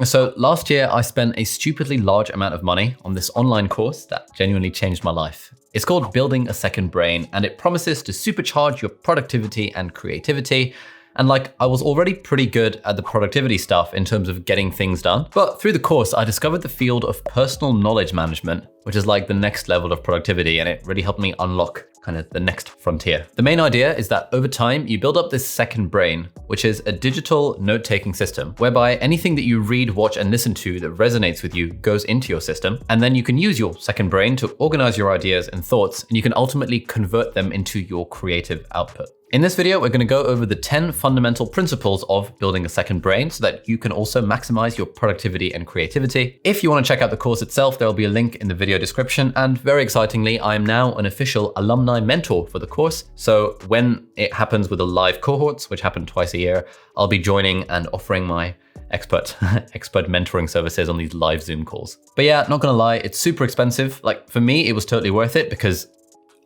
So last year, I spent a stupidly large amount of money on this online course that genuinely changed my life. It's called Building a Second Brain, and it promises to supercharge your productivity and creativity. And I was already pretty good at the productivity stuff in terms of getting things done. But through the course, I discovered the field of personal knowledge management, which is like the next level of productivity. And it really helped me unlock kind of the next frontier. The main idea is that over time, you build up this second brain, which is a digital note-taking system whereby anything that you read, watch, and listen to that resonates with you goes into your system. And then you can use your second brain to organize your ideas and thoughts, and you can ultimately convert them into your creative output. In this video, we're going to go over the 10 fundamental principles of building a second brain so that you can also maximize your productivity and creativity. If you want to check out the course itself, there will be a link in the video description. And very excitingly, I am now an official alumni mentor for the course. So when it happens with the live cohorts, which happen twice a year, I'll be joining and offering my expert mentoring services on these live Zoom calls. But yeah, not gonna lie, it's super expensive. For me, it was totally worth it because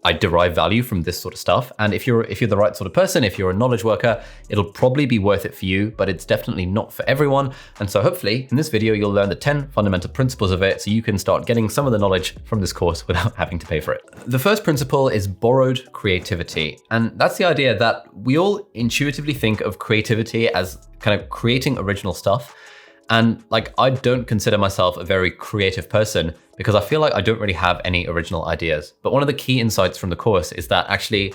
I derive value from this sort of stuff. And if you're the right sort of person, if you're a knowledge worker, it'll probably be worth it for you, but it's definitely not for everyone. And so hopefully in this video, you'll learn the 10 fundamental principles of it so you can start getting some of the knowledge from this course without having to pay for it. The first principle is borrowed creativity. And that's the idea that we all intuitively think of creativity as kind of creating original stuff. And I don't consider myself a very creative person because I feel like I don't really have any original ideas. But one of the key insights from the course is that actually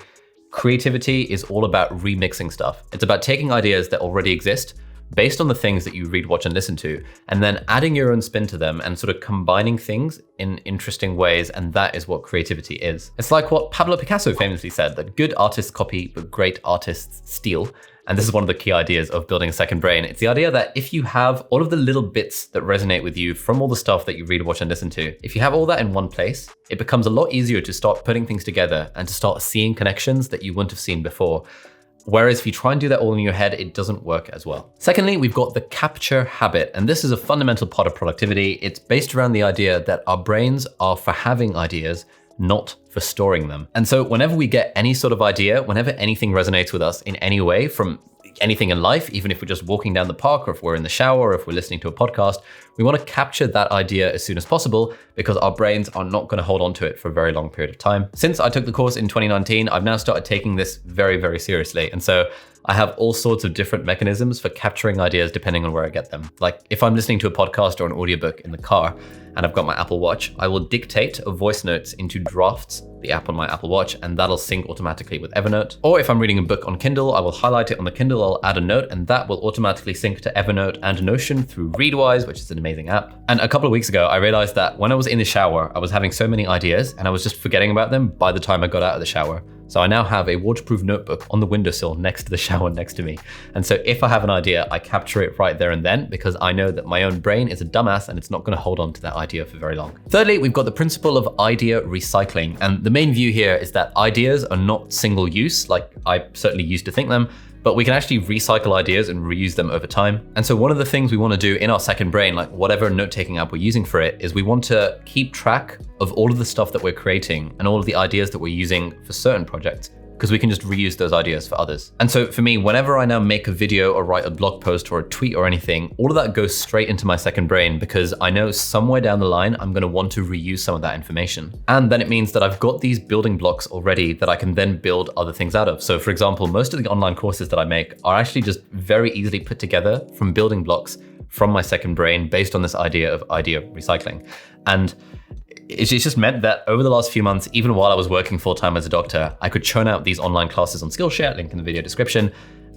creativity is all about remixing stuff. It's about taking ideas that already exist based on the things that you read, watch, and listen to, and then adding your own spin to them and sort of combining things in interesting ways. And that is what creativity is. It's like what Pablo Picasso famously said, that good artists copy, but great artists steal. And this is one of the key ideas of building a second brain. It's the idea that if you have all of the little bits that resonate with you from all the stuff that you read, watch, and listen to, if you have all that in one place, it becomes a lot easier to start putting things together and to start seeing connections that you wouldn't have seen before. Whereas if you try and do that all in your head, it doesn't work as well. Secondly, we've got the capture habit. And this is a fundamental part of productivity. It's based around the idea that our brains are for having ideas, not for storing them. And so whenever we get any sort of idea, whenever anything resonates with us in any way from anything in life, even if we're just walking down the park or if we're in the shower or if we're listening to a podcast, we want to capture that idea as soon as possible because our brains are not going to hold on to it for a very long period of time. Since I took the course in 2019, I've now started taking this very, very seriously. And so I have all sorts of different mechanisms for capturing ideas depending on where I get them. If I'm listening to a podcast or an audiobook in the car and I've got my Apple Watch, I will dictate a voice notes into drafts, the app on my Apple Watch, and that'll sync automatically with Evernote. Or if I'm reading a book on Kindle, I will highlight it on the Kindle, I'll add a note, and that will automatically sync to Evernote and Notion through Readwise, which is an amazing app. And a couple of weeks ago, I realized that when I was in the shower, I was having so many ideas and I was just forgetting about them by the time I got out of the shower. So I now have a waterproof notebook on the windowsill next to the shower next to me. And so if I have an idea, I capture it right there and then because I know that my own brain is a dumbass and it's not going to hold on to that idea for very long. Thirdly, we've got the principle of idea recycling. And the main view here is that ideas are not single use, like I certainly used to think them, but we can actually recycle ideas and reuse them over time. And so one of the things we want to do in our second brain, whatever note-taking app we're using for it, is we want to keep track of all of the stuff that we're creating and all of the ideas that we're using for certain projects, because we can just reuse those ideas for others. And so for me, whenever I now make a video or write a blog post or a tweet or anything, all of that goes straight into my second brain because I know somewhere down the line, I'm going to want to reuse some of that information. And then it means that I've got these building blocks already that I can then build other things out of. So for example, most of the online courses that I make are actually just very easily put together from building blocks from my second brain based on this idea of idea recycling. And it's just meant that over the last few months, even while I was working full-time as a doctor, I could churn out these online classes on Skillshare, link in the video description.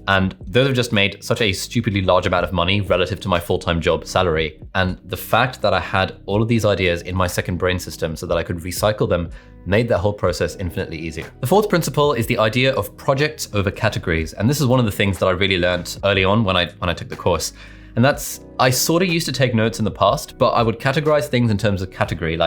And those have just made such a stupidly large amount of money relative to my full-time job salary. And the fact that I had all of these ideas in my second brain system so that I could recycle them made that whole process infinitely easier. The fourth principle is the idea of projects over categories. And this is one of the things that I really learned early on when I took the course. And that's, I sort of used to take notes in the past, but I would categorize things in terms of category.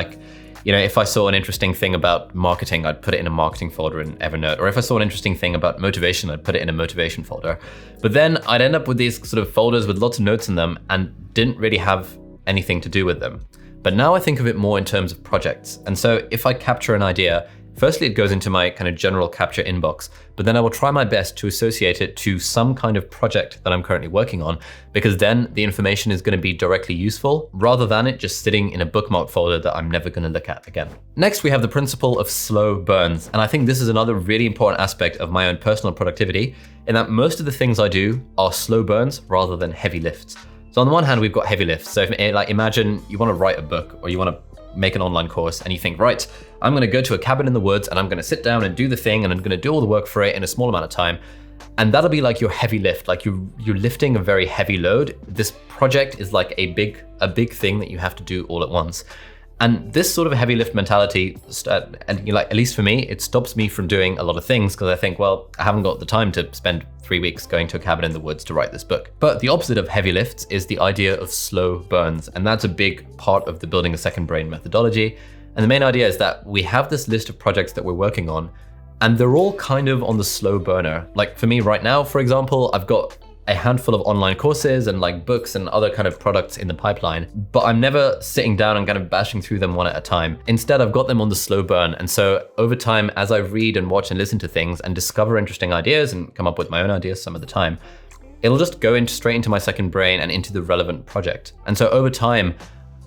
If I saw an interesting thing about marketing, I'd put it in a marketing folder in Evernote. Or if I saw an interesting thing about motivation, I'd put it in a motivation folder. But then I'd end up with these sort of folders with lots of notes in them and didn't really have anything to do with them. But now I think of it more in terms of projects. And so if I capture an idea, Firstly, it goes into my kind of general capture inbox, but then I will try my best to associate it to some kind of project that I'm currently working on, because then the information is going to be directly useful rather than it just sitting in a bookmark folder that I'm never going to look at again. Next, we have the principle of slow burns. And I think this is another really important aspect of my own personal productivity, in that most of the things I do are slow burns rather than heavy lifts. So on the one hand, we've got heavy lifts. So imagine you want to write a book or you want to make an online course and you think, right, I'm going to go to a cabin in the woods and I'm going to sit down and do the thing and I'm going to do all the work for it in a small amount of time. And that'll be like your heavy lift, like you're lifting a very heavy load. This project is like a big thing that you have to do all at once. And this sort of heavy lift mentality, at least for me, it stops me from doing a lot of things because I think, well, I haven't got the time to spend 3 weeks going to a cabin in the woods to write this book. But the opposite of heavy lifts is the idea of slow burns. And that's a big part of the building a second brain methodology. And the main idea is that we have this list of projects that we're working on, and they're all kind of on the slow burner. Like for me right now, for example, I've got a handful of online courses and like books and other kind of products in the pipeline, but I'm never sitting down and kind of bashing through them one at a time. Instead, I've got them on the slow burn. And so over time, as I read and watch and listen to things and discover interesting ideas and come up with my own ideas some of the time, it'll just go straight into my second brain and into the relevant project. And so over time,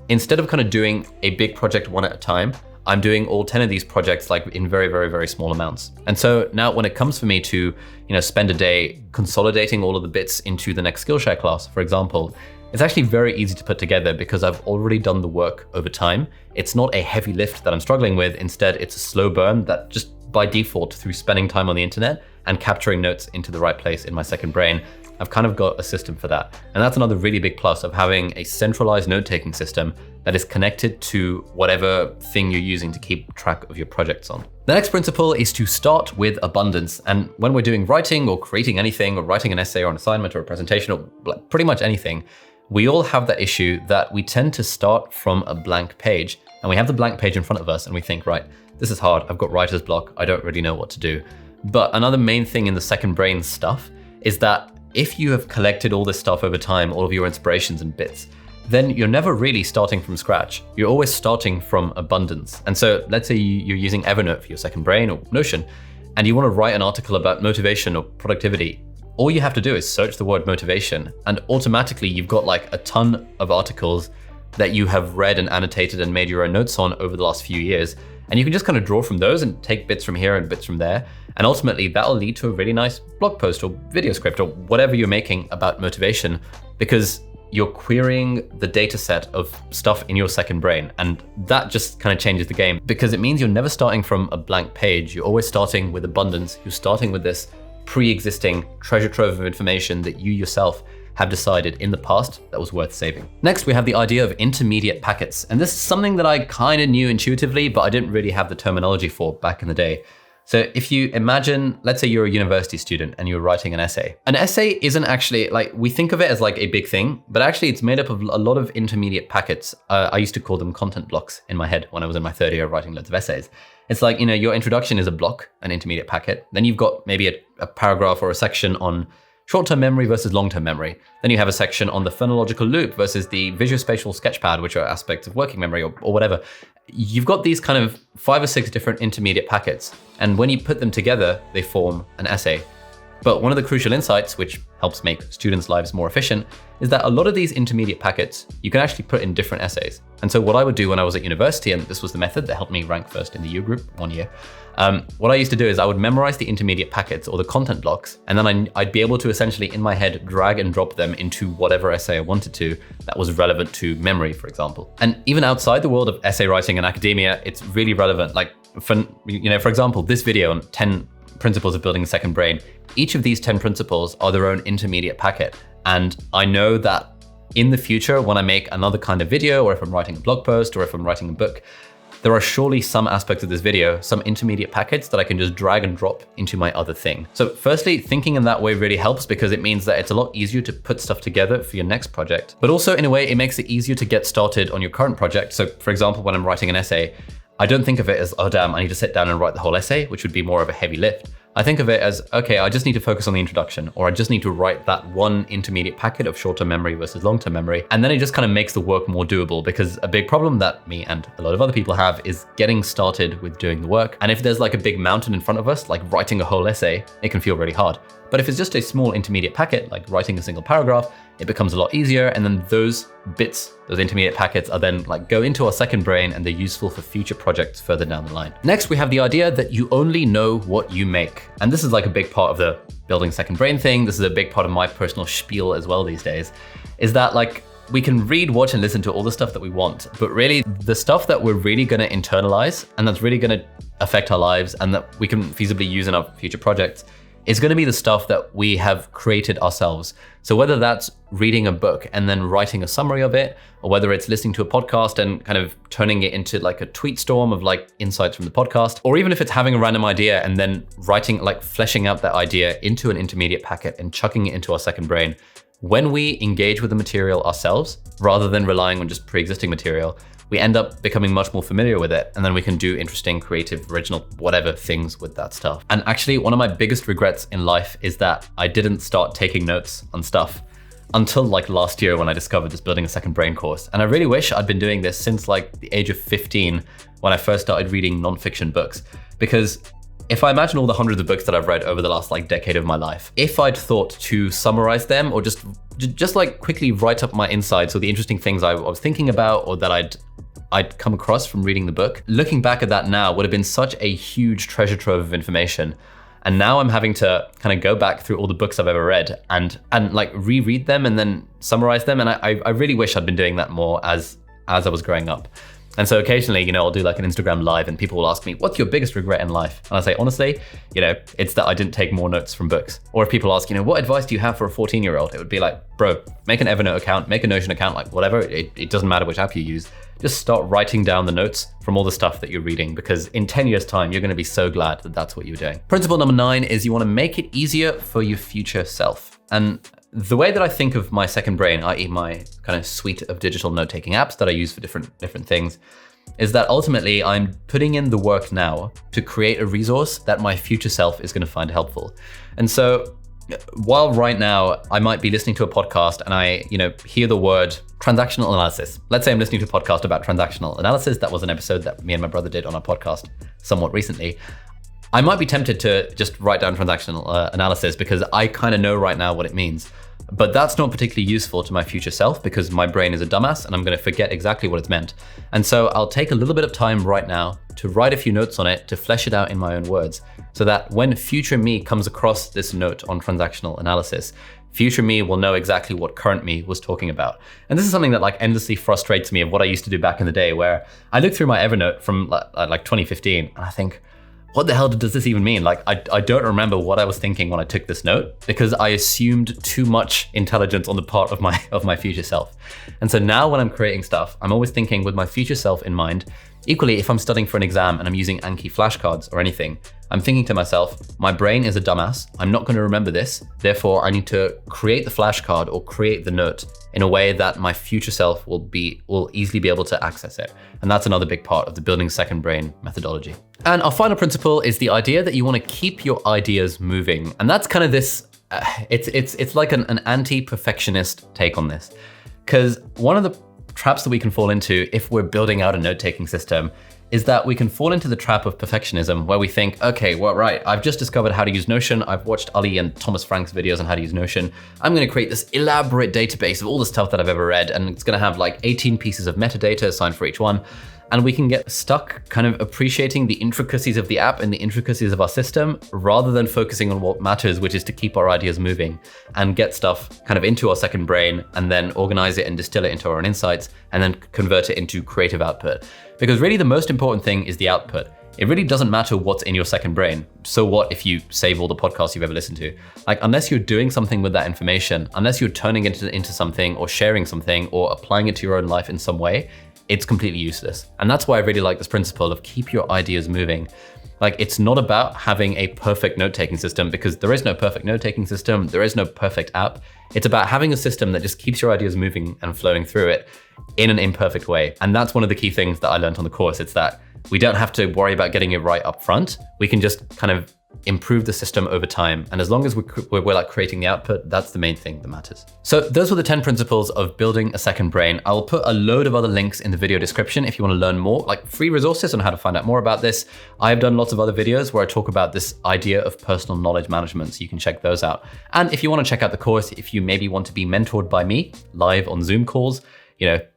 instead of kind of doing a big project one at a time, I'm doing all 10 of these projects like in very, very, very small amounts. And so now when it comes for me to, spend a day consolidating all of the bits into the next Skillshare class, for example, it's actually very easy to put together because I've already done the work over time. It's not a heavy lift that I'm struggling with. Instead, it's a slow burn that just by default, through spending time on the internet and capturing notes into the right place in my second brain, I've kind of got a system for that. And that's another really big plus of having a centralized note-taking system that is connected to whatever thing you're using to keep track of your projects on. The next principle is to start with abundance. And when we're doing writing or creating anything or writing an essay or an assignment or a presentation or pretty much anything, we all have that issue that we tend to start from a blank page. And we have the blank page in front of us and we think, right, this is hard. I've got writer's block. I don't really know what to do. But another main thing in the second brain stuff is that if you have collected all this stuff over time, all of your inspirations and bits, then you're never really starting from scratch. You're always starting from abundance. And so let's say you're using Evernote for your second brain or Notion, and you want to write an article about motivation or productivity. All you have to do is search the word motivation, and automatically you've got like a ton of articles that you have read and annotated and made your own notes on over the last few years. And you can just kind of draw from those and take bits from here and bits from there. And ultimately that'll lead to a really nice blog post or video script or whatever you're making about motivation, because you're querying the data set of stuff in your second brain. And that just kind of changes the game because it means you're never starting from a blank page. You're always starting with abundance. You're starting with this pre-existing treasure trove of information that you yourself have decided in the past that was worth saving. Next, we have the idea of intermediate packets. And this is something that I kind of knew intuitively, but I didn't really have the terminology for back in the day. So if you imagine, let's say you're a university student and you're writing an essay. An essay isn't actually, like, we think of it as like a big thing, but actually it's made up of a lot of intermediate packets. I used to call them content blocks in my head when I was in my third year of writing loads of essays. It's like, your introduction is a block, an intermediate packet. Then you've got maybe a paragraph or a section on short-term memory versus long-term memory. Then you have a section on the phonological loop versus the visuospatial sketchpad, which are aspects of working memory or whatever. You've got these kind of 5 or 6 different intermediate packets. And when you put them together, they form an essay. But one of the crucial insights, which helps make students' lives more efficient, is that a lot of these intermediate packets, you can actually put in different essays. And so what I would do when I was at university, and this was the method that helped me rank first in the U group 1 year, what I used to do is I would memorize the intermediate packets or the content blocks, and then I'd be able to essentially in my head drag and drop them into whatever essay I wanted to that was relevant to memory, for example. And even outside the world of essay writing and academia, it's really relevant. Like for example, this video on 10 principles of building a second brain, each of these 10 principles are their own intermediate packet. And I know that in the future, when I make another kind of video, or if I'm writing a blog post, or if I'm writing a book, there are surely some aspects of this video, some intermediate packets that I can just drag and drop into my other thing. So firstly, thinking in that way really helps because it means that it's a lot easier to put stuff together for your next project. But also in a way, it makes it easier to get started on your current project. So for example, when I'm writing an essay, I don't think of it as, oh damn, I need to sit down and write the whole essay, which would be more of a heavy lift. I think of it as, okay, I just need to focus on the introduction, or I just need to write that one intermediate packet of short-term memory versus long-term memory. And then it just kind of makes the work more doable, because a big problem that me and a lot of other people have is getting started with doing the work. And if there's like a big mountain in front of us, like writing a whole essay, it can feel really hard. But if it's just a small intermediate packet, like writing a single paragraph, it becomes a lot easier. And then those bits, those intermediate packets are then like go into our second brain, and they're useful for future projects further down the line. Next, we have the idea that you only know what you make. And this is like a big part of the building second brain thing. This is a big part of my personal spiel as well these days, is that like we can read, watch, and listen to all the stuff that we want, but really the stuff that we're really gonna internalize and that's really gonna affect our lives and that we can feasibly use in our future projects is gonna be the stuff that we have created ourselves. So whether that's reading a book and then writing a summary of it, or whether it's listening to a podcast and kind of turning it into like a tweet storm of like insights from the podcast, or even if it's having a random idea and then writing, like fleshing out that idea into an intermediate packet and chucking it into our second brain. When we engage with the material ourselves, rather than relying on just pre-existing material, we end up becoming much more familiar with it, and then we can do interesting, creative, original, whatever things with that stuff. And actually, one of my biggest regrets in life is that I didn't start taking notes on stuff until like last year when I discovered this Building a Second Brain course. And I really wish I'd been doing this since like the age of 15 when I first started reading nonfiction books. Because if I imagine all the hundreds of books that I've read over the last like decade of my life, if I'd thought to summarize them or just like quickly write up my insights or the interesting things I was thinking about or that I'd come across from reading the book, looking back at that now would have been such a huge treasure trove of information. And now I'm having to kind of go back through all the books I've ever read and like reread them and then summarize them. And I really wish I'd been doing that more as I was growing up. And so occasionally, you know, I'll do like an Instagram live and people will ask me, what's your biggest regret in life? And I say, honestly, you know, it's that I didn't take more notes from books. Or if people ask, you know, what advice do you have for a 14-year-old? It would be like, bro, make an Evernote account, make a Notion account, like whatever. It doesn't matter which app you use. Just start writing down the notes from all the stuff that you're reading, because in 10 years time, you're gonna be so glad that that's what you were doing. Principle number 9 is you wanna make it easier for your future self. And the way that I think of my second brain, i.e. my kind of suite of digital note-taking apps that I use for different things, is that ultimately I'm putting in the work now to create a resource that my future self is gonna find helpful. And so while right now I might be listening to a podcast and I, you know, hear the word transactional analysis. Let's say I'm listening to a podcast about transactional analysis. That was an episode that me and my brother did on our podcast somewhat recently. I might be tempted to just write down transactional analysis because I kind of know right now what it means. But that's not particularly useful to my future self because my brain is a dumbass and I'm gonna forget exactly what it's meant. And so I'll take a little bit of time right now to write a few notes on it, to flesh it out in my own words, so that when future me comes across this note on transactional analysis, future me will know exactly what current me was talking about. And this is something that like endlessly frustrates me of what I used to do back in the day, where I look through my Evernote from like 2015 and I think, what the hell does this even mean? Like, I don't remember what I was thinking when I took this note because I assumed too much intelligence on the part of my future self. And so now when I'm creating stuff, I'm always thinking with my future self in mind. Equally, if I'm studying for an exam and I'm using Anki flashcards or anything, I'm thinking to myself, my brain is a dumbass. I'm not going to remember this. Therefore, I need to create the flashcard or create the note in a way that my future self will easily be able to access it. And that's another big part of the building second brain methodology. And our final principle is the idea that you want to keep your ideas moving. And that's kind of this, it's like an anti-perfectionist take on this. Because one of the traps that we can fall into if we're building out a note-taking system is that we can fall into the trap of perfectionism where we think, okay, well, right, I've just discovered how to use Notion. I've watched Ali and Thomas Frank's videos on how to use Notion. I'm gonna create this elaborate database of all the stuff that I've ever read, and it's gonna have like 18 pieces of metadata assigned for each one. And we can get stuck kind of appreciating the intricacies of the app and the intricacies of our system rather than focusing on what matters, which is to keep our ideas moving and get stuff kind of into our second brain and then organize it and distill it into our own insights and then convert it into creative output. Because really the most important thing is the output. It really doesn't matter what's in your second brain. So what if you save all the podcasts you've ever listened to? Like, unless you're doing something with that information, unless you're turning it into something or sharing something or applying it to your own life in some way, it's completely useless. And that's why I really like this principle of keep your ideas moving. Like, it's not about having a perfect note-taking system because there is no perfect note-taking system. There is no perfect app. It's about having a system that just keeps your ideas moving and flowing through it in an imperfect way. And that's one of the key things that I learned on the course. It's that we don't have to worry about getting it right up front. We can just kind of improve the system over time. And as long as we're like creating the output, that's the main thing that matters. So those were the 10 principles of building a second brain. I'll put a load of other links in the video description if you want to learn more, like free resources on how to find out more about this. I've done lots of other videos where I talk about this idea of personal knowledge management, so you can check those out. And if you want to check out the course, if you maybe want to be mentored by me live on Zoom calls,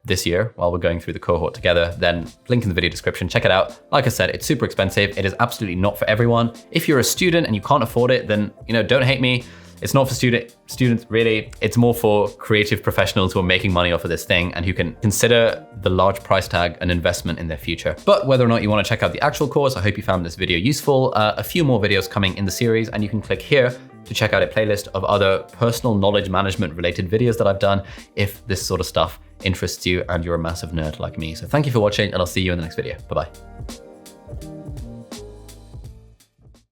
this year while we're going through the cohort together, then link in the video description, check it out. Like I said, it's super expensive. It is absolutely not for everyone. If you're a student and you can't afford it, then, don't hate me. It's not for students really. It's more for creative professionals who are making money off of this thing and who can consider the large price tag an investment in their future. But whether or not you want to check out the actual course, I hope you found this video useful. A few more videos coming in the series, and you can click here to check out a playlist of other personal knowledge management related videos that I've done if this sort of stuff interests you and you're a massive nerd like me. So thank you for watching, and I'll see you in the next video. Bye-bye.